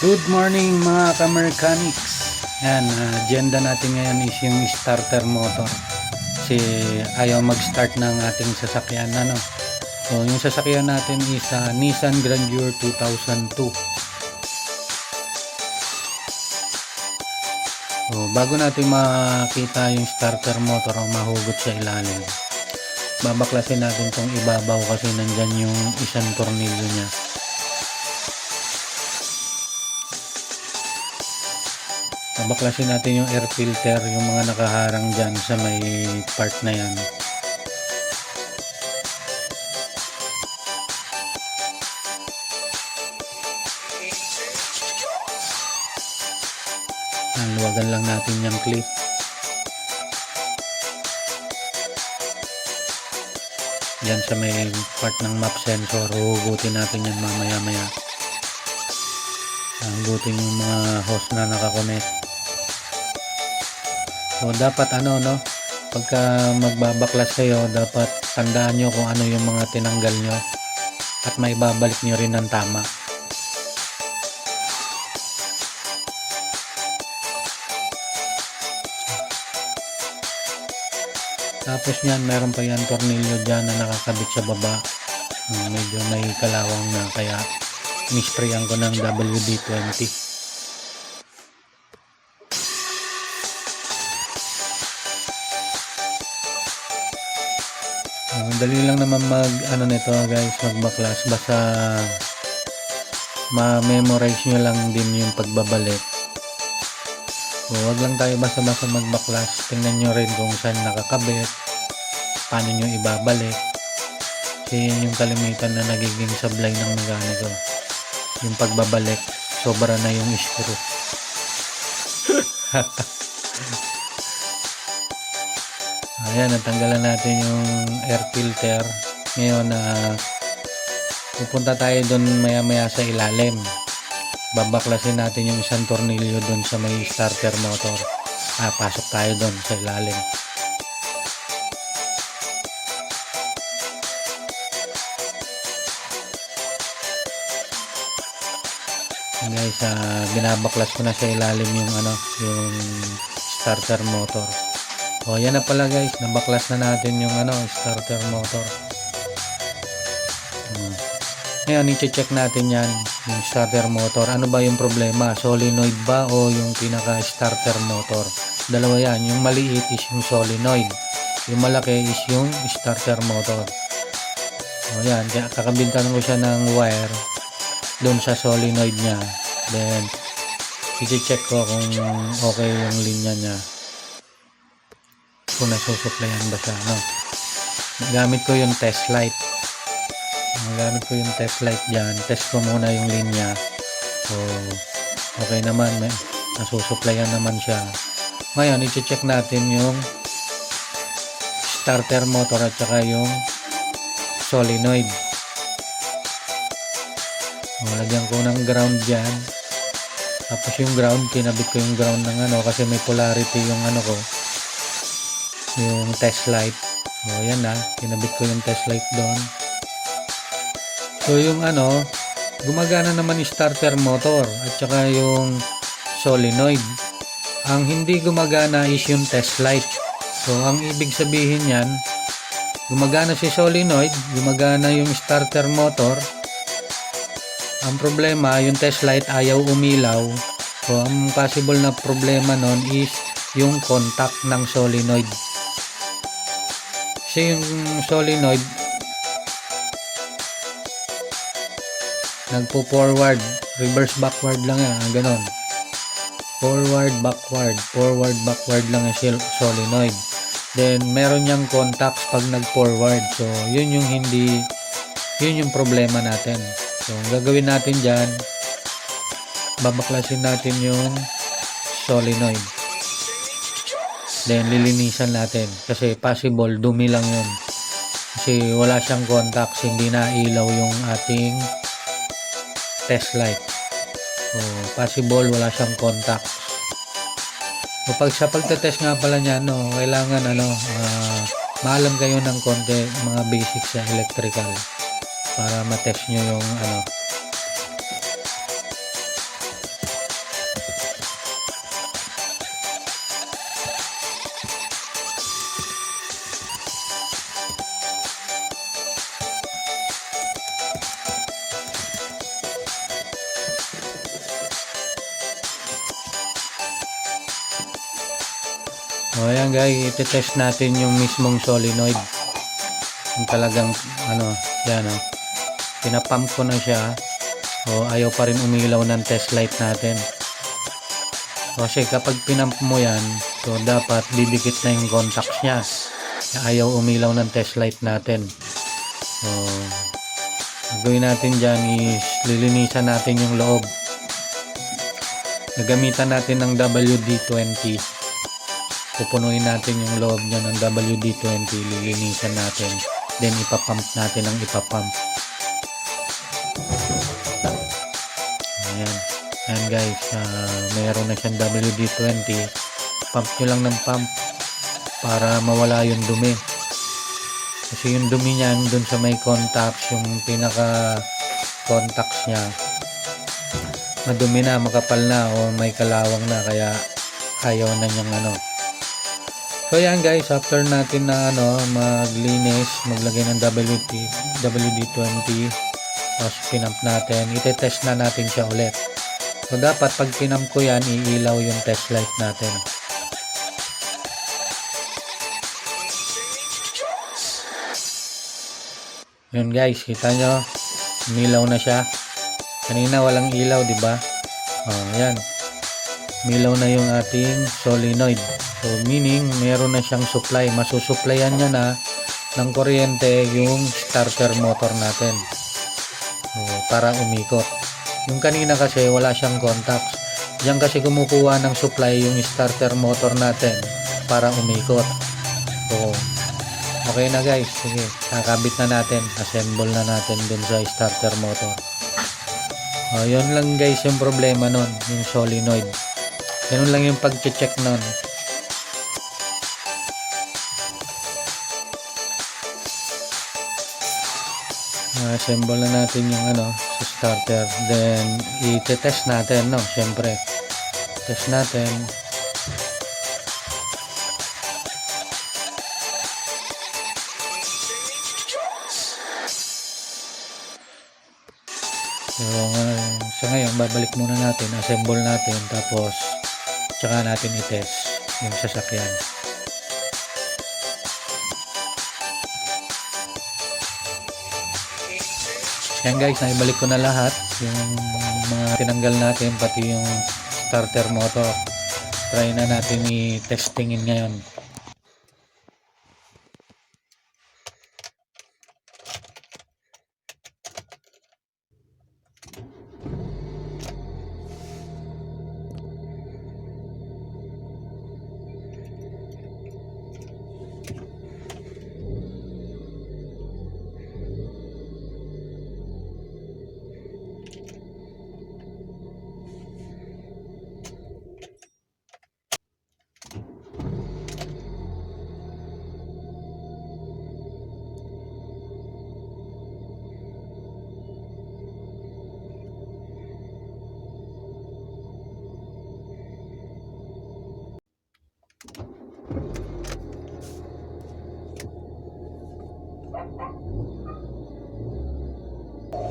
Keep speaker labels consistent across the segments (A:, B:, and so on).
A: Good morning mga ka-mechanics. Yan, agenda natin ngayon is yung starter motor. Kasi ayaw mag-start ng ating sasakyan. So, yung sasakyan natin is Nissan Grandeur 2002. So, bago natin makita yung starter motor ang mahugot sa ilalim, babaklasin natin tong ibabaw kasi nandyan yung isang tornilyo niya. Baklasin natin yung air filter, yung mga nakaharang dyan sa may part na yan. Luwagan lang natin yung clip. Yan sa may part ng map sensor, huhugutin natin yan mamaya-maya. Hugutin yung mga hose na nakakonect. So dapat pagka magbabaklas kayo, dapat tandaan nyo kung ano yung mga tinanggal nyo at may babalik nyo rin ng tama. Tapos nyan, meron pa yan tornilyo dyan na nakakabit sa baba. Medyo may kalawang na, kaya nisprayan ko ng WD-20. Dali lang naman nito guys, magbaklas. Basta ma-memorize nyo lang din yung pagbabalik. So, wag lang tayo basta-basta magbaklas. Tingnan nyo rin kung saan nakakabit, paano nyo ibabalik. Kasi yun yung kalimitan na nagiging sablay ng mekaniko. Yung pagbabalik, sobra na yung screw. Ayan, natanggalan natin yung air filter. Ngayon pupunta tayo doon maya-maya sa ilalim. Babaklasin natin yung isang tornilyo doon sa may starter motor. Pasok tayo doon sa ilalim. Guys, binabaklas ko na sa ilalim yung yung starter motor. O yan na pala guys, nabaklas na natin yung starter motor. Ngayon i-check natin yan, yung starter motor. Ano ba yung problema? Solenoid ba o yung pinaka starter motor? Dalawa yan. Yung maliit is yung solenoid, yung malaki is yung starter motor. O yan, kakabintan ko siya ng wire doon sa solenoid nya. Then i-check ko kung okay yung linya nya, kung nasusuplayan ba siya. Gamit ko yung test light. Dyan. Test ko muna yung linya. So okay naman, nasusuplayan naman siya. Ngayon i-check natin yung starter motor at saka yung solenoid. Lagyan ko ng ground dyan. Tapos yung ground, kinabit ko yung ground ng kasi may polarity yung yung test light. So yan na, kinabit ko yung test light doon. So yung gumagana naman yung starter motor at saka yung solenoid. Ang hindi gumagana is yung test light. So ang ibig sabihin yan, gumagana si solenoid, gumagana yung starter motor. Ang problema, yung test light ayaw umilaw. So ang possible na problema nun is yung contact ng solenoid. Kasi yung solenoid nagpo-forward, reverse backward lang yan, ganon. Forward backward lang yung solenoid. Then meron niyang contacts pag nag-forward. So yun yung problema natin. So ang gagawin natin dyan, babaklasin natin yung solenoid. Then lilinisan natin kasi possible dumi lang yun. Kasi wala siyang contacts, hindi na ilaw yung ating test light. So possible wala siyang contacts. So pag sa pagtetest nga pala niya, kailangan maalam kayo ng konti mga basics sa electrical para matest nyo yung O ayan guys, iti-test natin yung mismong solenoid. Yung talagang yan o. Pinapump ko na siya. O ayaw pa rin umilaw ng test light natin. Kasi kapag pinump mo yan, so dapat didikit na yung contacts niya. Ayaw umilaw ng test light natin. So, gagawin natin dyan is lilinisan natin yung loob. Nagamitan natin ng WD-20. Pupunuin natin yung loob niya ng WD-20. Lilinisan natin. Then ipapump natin ang ipapump. Ayan. Ayan guys. Mayroon na siyang WD-20. Pump nyo lang ng pump para mawala yung dumi. Kasi yung dumi niyan dun sa may contacts, yung pinaka contacts niya, madumi na, makapal na o may kalawang na, kaya ayaw na niyang So yan guys, after natin na maglinis, maglagay ng WD-20, tapos pinamp natin, ite-test na natin siya ulit. So dapat pag pinamp ko yan, iilaw yung test light natin. Yun guys, kita nyo, umilaw na siya. Kanina walang ilaw, di ba? Oh, yan. Umilaw na yung ating solenoid. So meaning meron na siyang supply. Masusupplyan niya na ng kuryente yung starter motor natin. So, para umikot. Yung kanina kasi wala siyang contacts. Diyan kasi kumukuha ng supply yung starter motor natin para umikot. So okay na guys, sige, kakabit na natin, assemble na natin dun sa starter motor. Yun lang guys yung problema nun, yung solenoid. Yun lang yung pag-check nun. Assemble na natin yung sa starter, then i-test natin, syempre. Test natin. So, sa ngayon, babalik muna natin, assemble natin, tapos tsaka natin i-test yung sasakyan. Yan guys, naibalik ko na lahat yung mga tinanggal natin, pati yung starter motor. Try na natin i-testingin ngayon.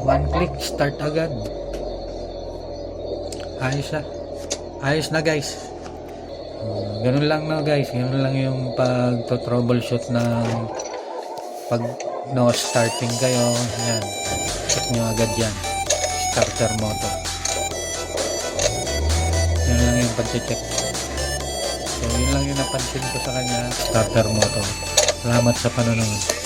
A: One click, start agad. Ayos na. Ayos na guys. Ganun lang guys. Ganun lang yung pag-troubleshoot ng pag starting kayo. Yan. Check nyo agad yan. Starter motor. Yun lang yung pag-check. So yun lang yung napansin ko sa kanya. Starter motor. Salamat sa panonood.